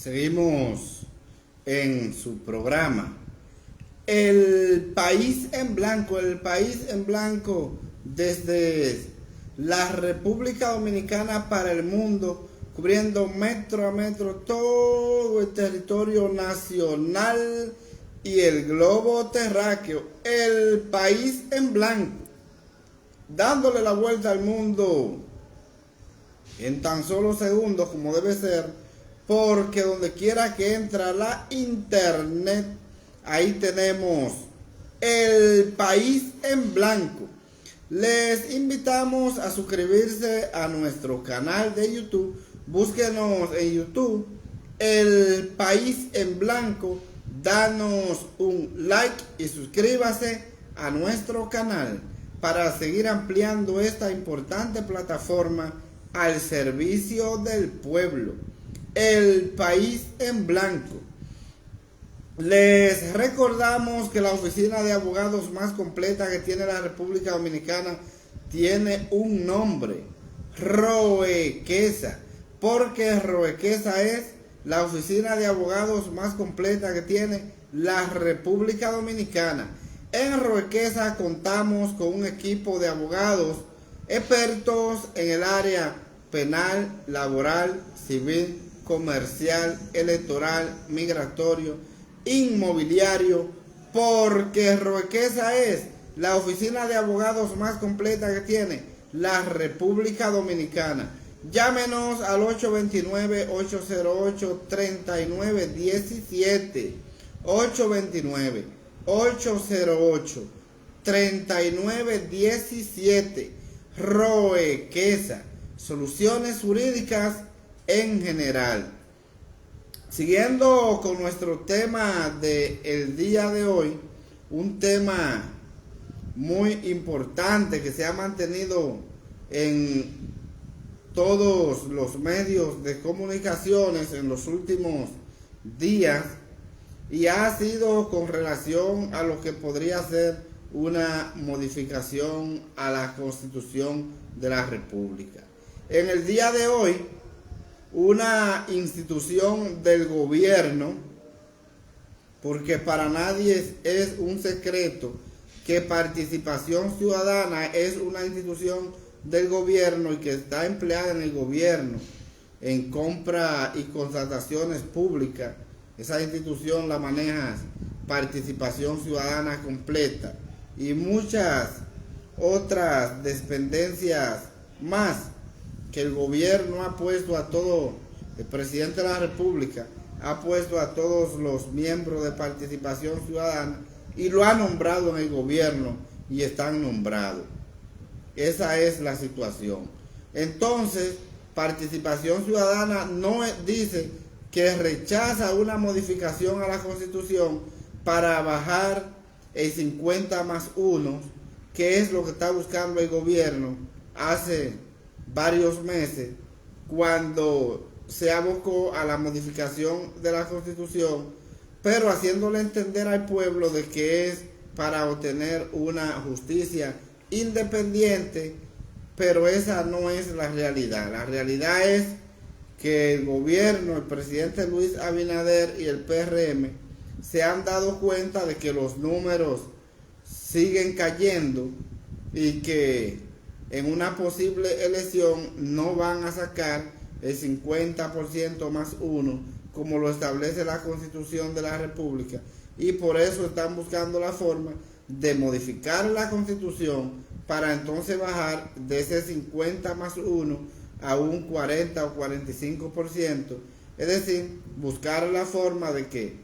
Seguimos en su programa. El país en blanco, desde la República Dominicana para el mundo, cubriendo metro a metro todo el territorio nacional y el globo terráqueo. El país en blanco, dándole la vuelta al mundo en tan solo segundos como debe ser, porque donde quiera que entra la internet, ahí tenemos el país en blanco. Les invitamos a suscribirse a nuestro canal de YouTube. Búsquenos en YouTube, el país en blanco. Danos un like y suscríbase a nuestro canal para seguir ampliando esta importante plataforma al servicio del pueblo. El país en blanco. Les recordamos que la oficina de abogados más completa que tiene la República Dominicana tiene un nombre: Roequesa, porque Roequesa es la oficina de abogados más completa que tiene la República Dominicana. En Roequesa contamos con un equipo de abogados expertos en el área penal, laboral, civil, comercial, electoral, migratorio, inmobiliario, porque Roequesa es la oficina de abogados más completa que tiene la República Dominicana. Llámenos al 829-808-3917, 829-808-3917. Roequesa, soluciones jurídicas en general. Siguiendo con nuestro tema del día de hoy, un tema muy importante que se ha mantenido en todos los medios de comunicaciones en los últimos días, y ha sido con relación a lo que podría ser una modificación a la Constitución de la República. En el día de hoy, una institución del gobierno, porque para nadie es un secreto que Participación Ciudadana es una institución del gobierno y que está empleada en el gobierno en compra y contrataciones públicas. Esa institución la maneja Participación Ciudadana completa y muchas otras dependencias más que el gobierno ha puesto a todo, el presidente de la República ha puesto a todos los miembros de Participación Ciudadana y lo ha nombrado en el gobierno y están nombrados. Esa es la situación. Entonces, Participación Ciudadana no dice que rechaza una modificación a la Constitución para bajar el 50+1, que es lo que está buscando el gobierno hace varios meses, cuando se abocó a la modificación de la Constitución, pero haciéndole entender al pueblo de que es para obtener una justicia independiente, pero esa no es la realidad. La realidad es que el gobierno, el presidente Luis Abinader y el PRM se han dado cuenta de que los números siguen cayendo y que en una posible elección no van a sacar el 50%+1 como lo establece la Constitución de la República, y por eso están buscando la forma de modificar la Constitución para entonces bajar de ese 50+1 a un 40 o 45%, es decir, buscar la forma de que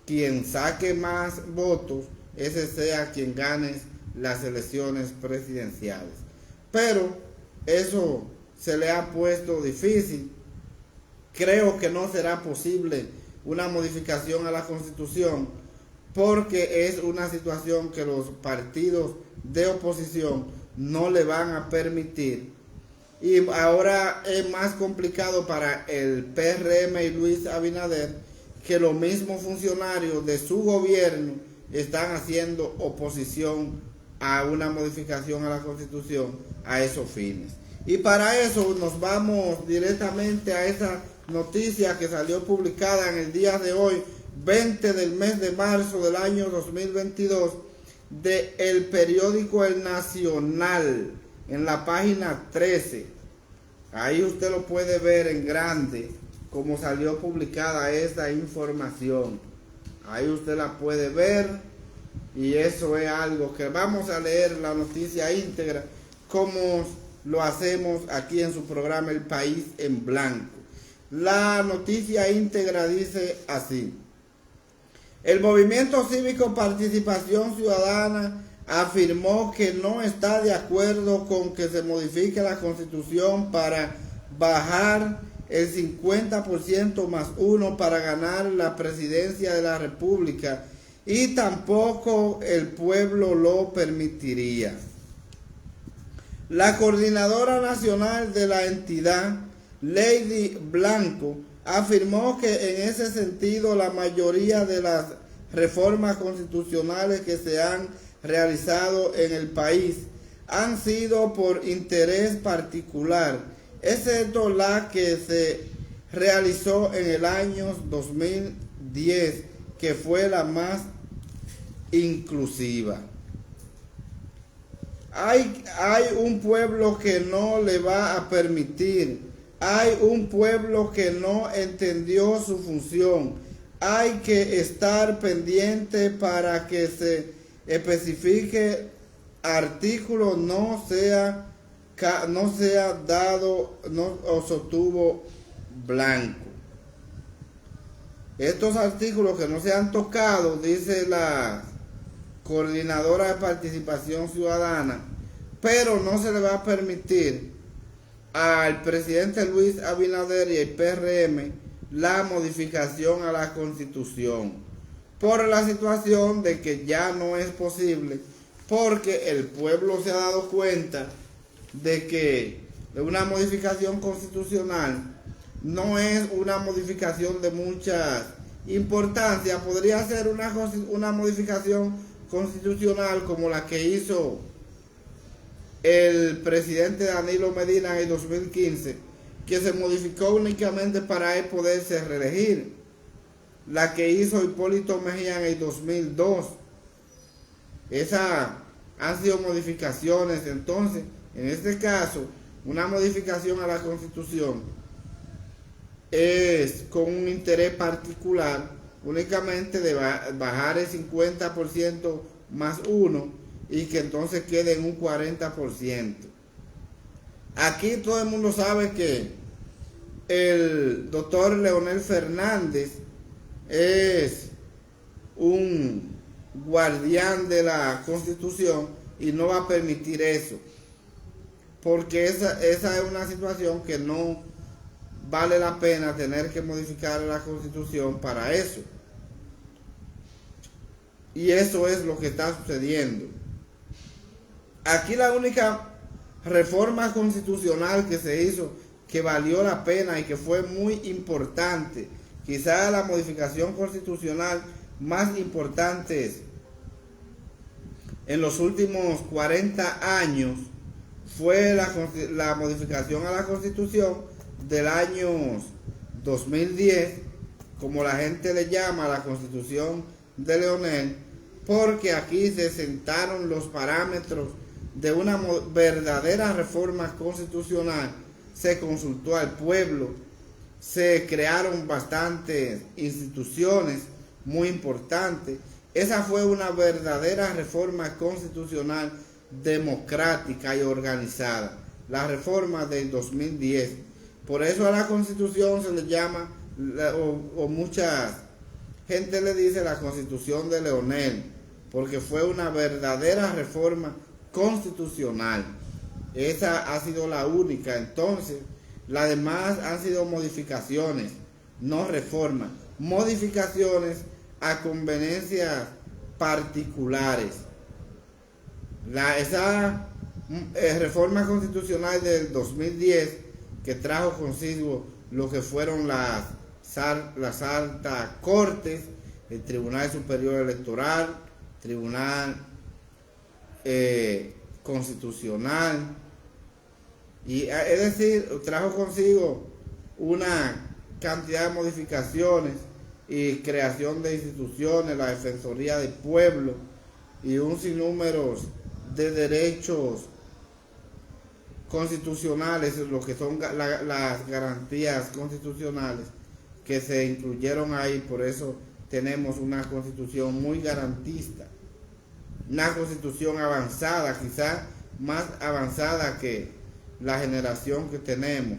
quien saque más votos, ese sea quien gane las elecciones presidenciales. Pero eso se le ha puesto difícil. Creo que no será posible una modificación a la Constitución, porque es una situación que los partidos de oposición no le van a permitir. Y ahora es más complicado para el PRM y Luis Abinader, que los mismos funcionarios de su gobierno están haciendo oposición a una modificación a la Constitución a esos fines. Y para eso nos vamos directamente a esa noticia que salió publicada en el día de hoy, 20 del mes de marzo del año 2022, de el periódico El Nacional, en la página 13. Ahí usted lo puede ver en grande, como salió publicada esta información. Ahí usted la puede ver, y eso es algo que vamos a leer la noticia íntegra, como lo hacemos aquí en su programa El País en Blanco. La noticia íntegra dice así: el Movimiento Cívico Participación Ciudadana afirmó que no está de acuerdo con que se modifique la Constitución para bajar el 50% más 1 para ganar la presidencia de la República, y tampoco el pueblo lo permitiría. La coordinadora nacional de la entidad, Lady Blanco, afirmó que en ese sentido la mayoría de las reformas constitucionales que se han realizado en el país han sido por interés particular, excepto la que se realizó en el año 2010, que fue la más inclusiva. Hay un pueblo que no le va a permitir. Hay un pueblo que no entendió su función. Hay que estar pendiente para que se especifique artículo no sea dado o sostuvo Blanco. Estos artículos que no se han tocado, dice la coordinadora de participación ciudadana, pero no se le va a permitir al presidente Luis Abinader y el PRM la modificación a la Constitución, por la situación de que ya no es posible, porque el pueblo se ha dado cuenta de que una modificación constitucional no es una modificación de mucha importancia. Podría ser una modificación constitucional como la que hizo el presidente Danilo Medina en el 2015, que se modificó únicamente para él poderse reelegir. La que hizo Hipólito Mejía en el 2002. Esas han sido modificaciones. Entonces, en este caso, una modificación a la Constitución es con un interés particular, únicamente de bajar el 50% más 1 y que entonces quede en un 40%. Aquí todo el mundo sabe que el doctor Leonel Fernández es un guardián de la Constitución y no va a permitir eso, porque esa es una situación que no vale la pena tener que modificar la Constitución para eso. Y eso es lo que está sucediendo. Aquí la única reforma constitucional que se hizo, que valió la pena y que fue muy importante, quizás la modificación constitucional más importante en los últimos 40 años, fue la modificación a la Constitución del año 2010, como la gente le llama, la Constitución de Leonel, porque aquí se sentaron los parámetros de una verdadera reforma constitucional. Se consultó al pueblo, se crearon bastantes instituciones muy importantes. Esa fue una verdadera reforma constitucional democrática y organizada, la reforma del 2010. Por eso a la Constitución se le llama, o mucha gente le dice, la Constitución de Leonel, porque fue una verdadera reforma constitucional. Esa ha sido la única. Entonces, las demás han sido modificaciones, no reformas, modificaciones a conveniencias particulares. Esa reforma constitucional del 2010, que trajo consigo lo que fueron las altas cortes, el Tribunal Superior Electoral, Tribunal Constitucional, y es decir, trajo consigo una cantidad de modificaciones y creación de instituciones, la Defensoría del Pueblo y un sinnúmero de derechos constitucionales, lo que son las garantías constitucionales que se incluyeron ahí. Por eso tenemos una constitución muy garantista, una constitución avanzada, quizás más avanzada que la generación que tenemos,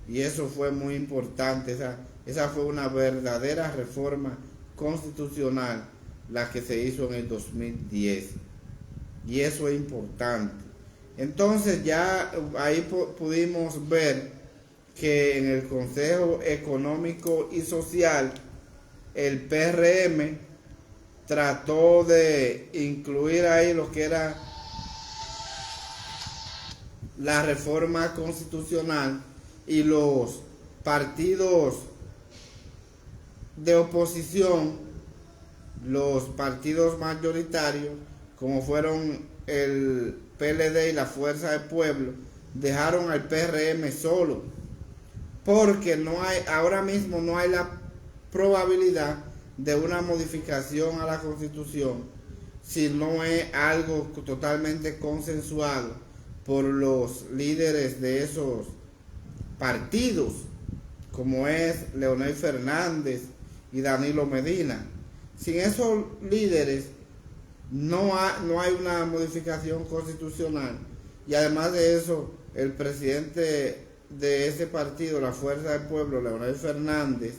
y eso fue muy importante. Esa fue una verdadera reforma constitucional la que se hizo en el 2010, y eso es importante. Entonces ya ahí pudimos ver que en el Consejo Económico y Social el PRM trató de incluir ahí lo que era la reforma constitucional, y los partidos de oposición, los partidos mayoritarios, como fueron el PLD y la Fuerza del Pueblo, dejaron al PRM solo, porque ahora mismo no hay la probabilidad de una modificación a la Constitución si no es algo totalmente consensuado por los líderes de esos partidos, como es Leonel Fernández y Danilo Medina. Sin esos líderes no hay una modificación constitucional, y además de eso, el presidente de ese partido, la Fuerza del Pueblo, Leonel Fernández,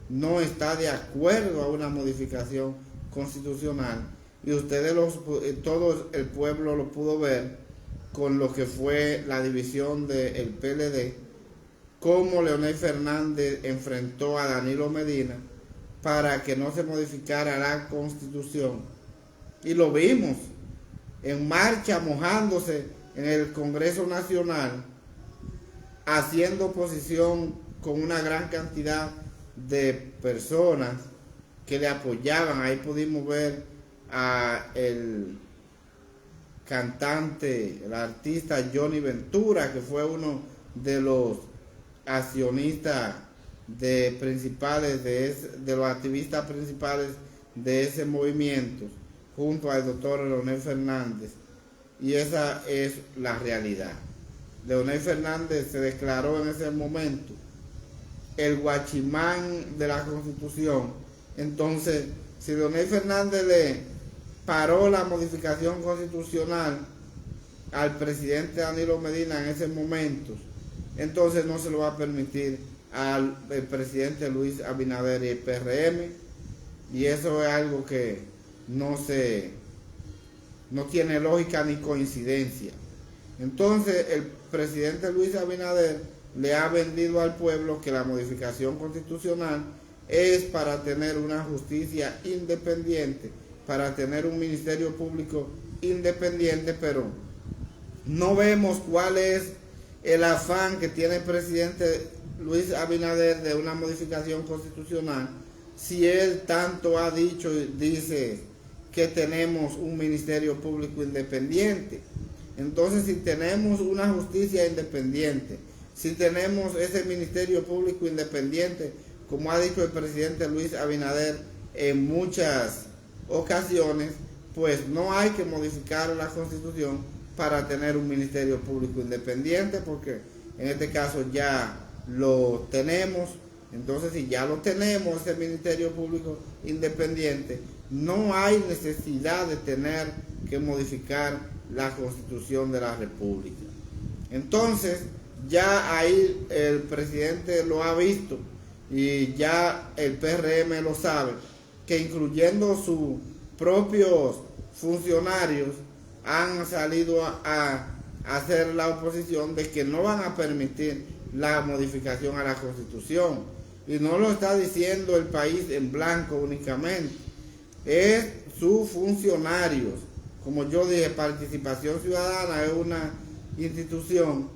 no está de acuerdo a una modificación constitucional, y todo el pueblo lo pudo ver con lo que fue la división del PLD, cómo Leonel Fernández enfrentó a Danilo Medina para que no se modificara la Constitución, y lo vimos en marcha, mojándose en el Congreso Nacional, haciendo oposición con una gran cantidad de personas que le apoyaban. Ahí pudimos ver a el cantante, el artista Johnny Ventura, que fue uno de los accionistas principales de los activistas principales de ese movimiento, junto al doctor Leonel Fernández. Y esa es la realidad. Leonel Fernández se declaró en ese momento el guachimán de la Constitución. Entonces, si Leonel Fernández le paró la modificación constitucional al presidente Danilo Medina en ese momento, entonces no se lo va a permitir al presidente Luis Abinader y el PRM, y eso es algo que no tiene lógica ni coincidencia. Entonces el presidente Luis Abinader le ha vendido al pueblo que la modificación constitucional es para tener una justicia independiente, para tener un ministerio público independiente, pero no vemos cuál es el afán que tiene el presidente Luis Abinader de una modificación constitucional, si él tanto ha dicho y dice que tenemos un ministerio público independiente. Entonces, si tenemos una justicia independiente, si tenemos ese ministerio público independiente, como ha dicho el presidente Luis Abinader en muchas ocasiones, pues no hay que modificar la Constitución para tener un ministerio público independiente, porque en este caso ya lo tenemos. Entonces, si ya lo tenemos, ese ministerio público independiente, no hay necesidad de tener que modificar la Constitución de la República. Entonces, ya ahí el presidente lo ha visto, y ya el PRM lo sabe, que incluyendo sus propios funcionarios han salido a hacer la oposición de que no van a permitir la modificación a la Constitución. Y no lo está diciendo el país en blanco únicamente, es sus funcionarios. Como yo dije, Participación Ciudadana es una institución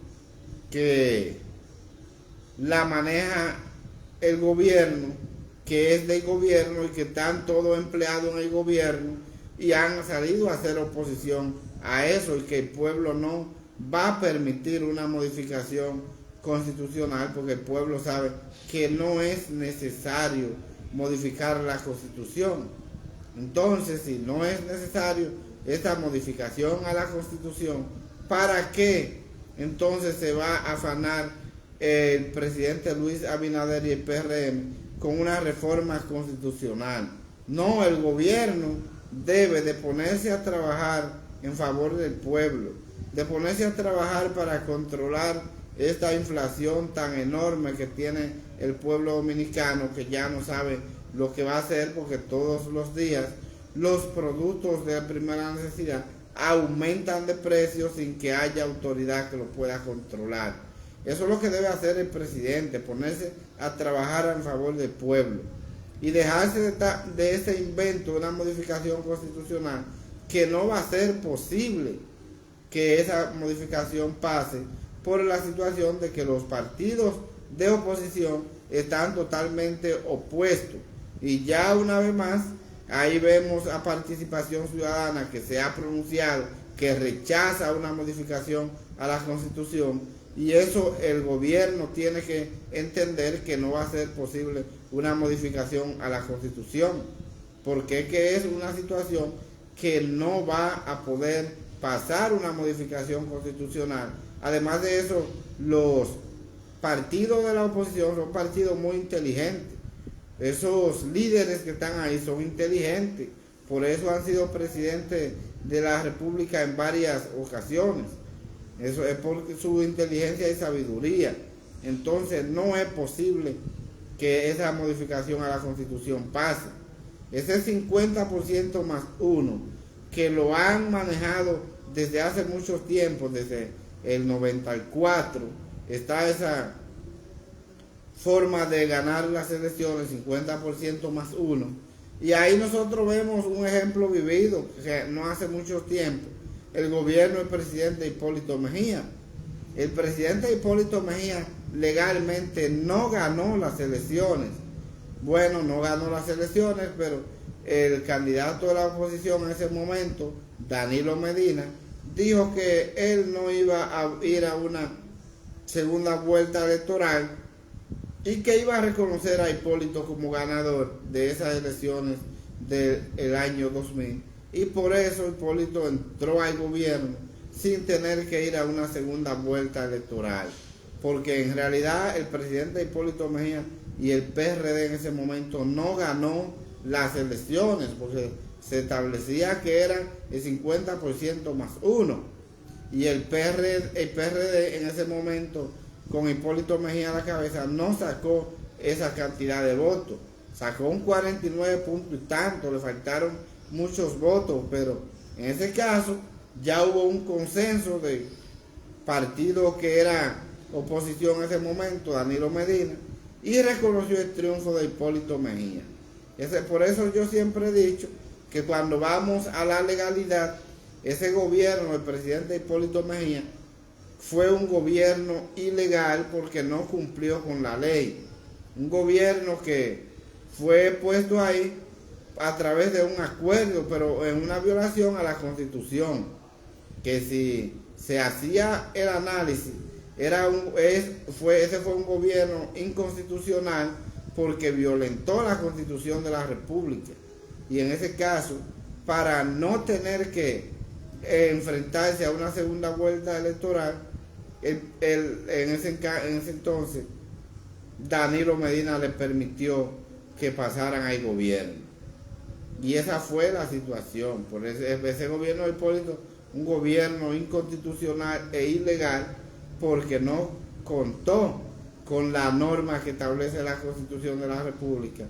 que la maneja el gobierno, que es del gobierno y que están todos empleados en el gobierno, y han salido a hacer oposición a eso, y que el pueblo no va a permitir una modificación constitucional, porque el pueblo sabe que no es necesario modificar la Constitución. Entonces, si no es necesario esta modificación a la Constitución, ¿para qué entonces se va a afanar el presidente Luis Abinader y el PRM con una reforma constitucional? No, el gobierno debe de ponerse a trabajar en favor del pueblo, de ponerse a trabajar para controlar esta inflación tan enorme que tiene el pueblo dominicano, que ya no sabe lo que va a hacer, porque todos los días los productos de primera necesidad aumentan de precio sin que haya autoridad que lo pueda controlar. Eso es lo que debe hacer el presidente, ponerse a trabajar en favor del pueblo y dejarse de ese invento de una modificación constitucional, que no va a ser posible que esa modificación pase por la situación de que los partidos de oposición están totalmente opuestos. Y ya una vez más, ahí vemos a Participación Ciudadana, que se ha pronunciado, que rechaza una modificación a la Constitución, y eso el gobierno tiene que entender que no va a ser posible una modificación a la Constitución, porque es que es una situación que no va a poder pasar una modificación constitucional. Además de eso, los partidos de la oposición son partidos muy inteligentes. Esos líderes que están ahí son inteligentes, por eso han sido presidentes de la República en varias ocasiones. Eso es por su inteligencia y sabiduría. Entonces no es posible que esa modificación a la Constitución pase. Ese 50% más uno, que lo han manejado desde hace mucho tiempo, desde el 94, está esa forma de ganar las elecciones, 50% más uno. Y ahí nosotros vemos un ejemplo vivido, que no hace mucho tiempo, el gobierno del presidente Hipólito Mejía. El presidente Hipólito Mejía legalmente no ganó las elecciones. Bueno, no ganó las elecciones, pero el candidato de la oposición en ese momento, Danilo Medina, dijo que él no iba a ir a una segunda vuelta electoral y que iba a reconocer a Hipólito como ganador de esas elecciones del año 2000. Y por eso Hipólito entró al gobierno sin tener que ir a una segunda vuelta electoral. Porque en realidad el presidente Hipólito Mejía y el PRD en ese momento no ganó las elecciones, porque se establecía que eran el 50% más uno. Y el PRD en ese momento, con Hipólito Mejía a la cabeza, no sacó esa cantidad de votos. Sacó un 49 puntos y tanto, le faltaron muchos votos, pero en ese caso ya hubo un consenso de partido que era oposición en ese momento, Danilo Medina, y reconoció el triunfo de Hipólito Mejía. Por eso yo siempre he dicho que cuando vamos a la legalidad, ese gobierno del presidente Hipólito Mejía fue un gobierno ilegal porque no cumplió con la ley. Un gobierno que fue puesto ahí a través de un acuerdo, pero en una violación a la Constitución, que si se hacía el análisis, ese fue un gobierno inconstitucional porque violentó la Constitución de la República. Y en ese caso, para no tener que enfrentarse a una segunda vuelta electoral, en ese entonces Danilo Medina le permitió que pasaran al gobierno. Y esa fue la situación. Por ese gobierno de Hipólito, un gobierno inconstitucional e ilegal, porque no contó con la norma que establece la Constitución de la República,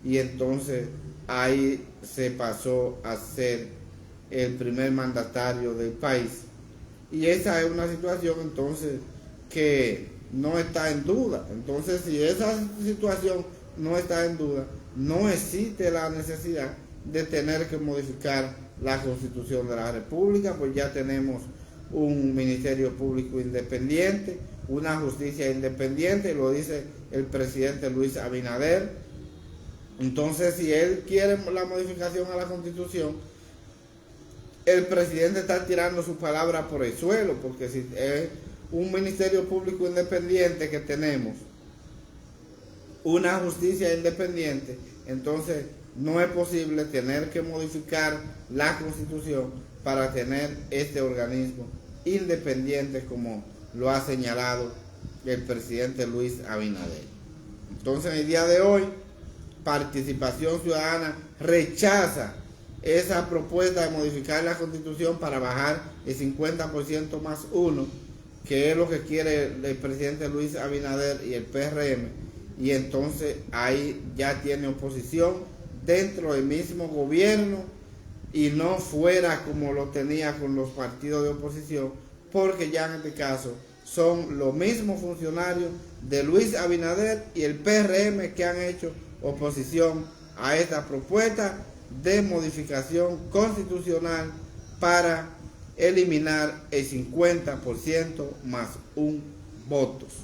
y entonces ahí se pasó a ser el primer mandatario del país. Y esa es una situación entonces que no está en duda. Entonces, si esa situación no está en duda, no existe la necesidad de tener que modificar la Constitución de la República, pues ya tenemos un Ministerio Público independiente, una justicia independiente, lo dice el presidente Luis Abinader. Entonces, si él quiere la modificación a la Constitución, el presidente está tirando su palabra por el suelo, porque si es un ministerio público independiente que tenemos, una justicia independiente, entonces no es posible tener que modificar la Constitución para tener este organismo independiente como lo ha señalado el presidente Luis Abinader. Entonces, en el día de hoy, Participación Ciudadana rechaza esa propuesta de modificar la Constitución para bajar el 50% más uno, que es lo que quiere el presidente Luis Abinader y el PRM, y entonces ahí ya tiene oposición dentro del mismo gobierno y no fuera como lo tenía con los partidos de oposición, porque ya en este caso son los mismos funcionarios de Luis Abinader y el PRM que han hecho oposición a esta propuesta de modificación constitucional para eliminar el 50% más un votos.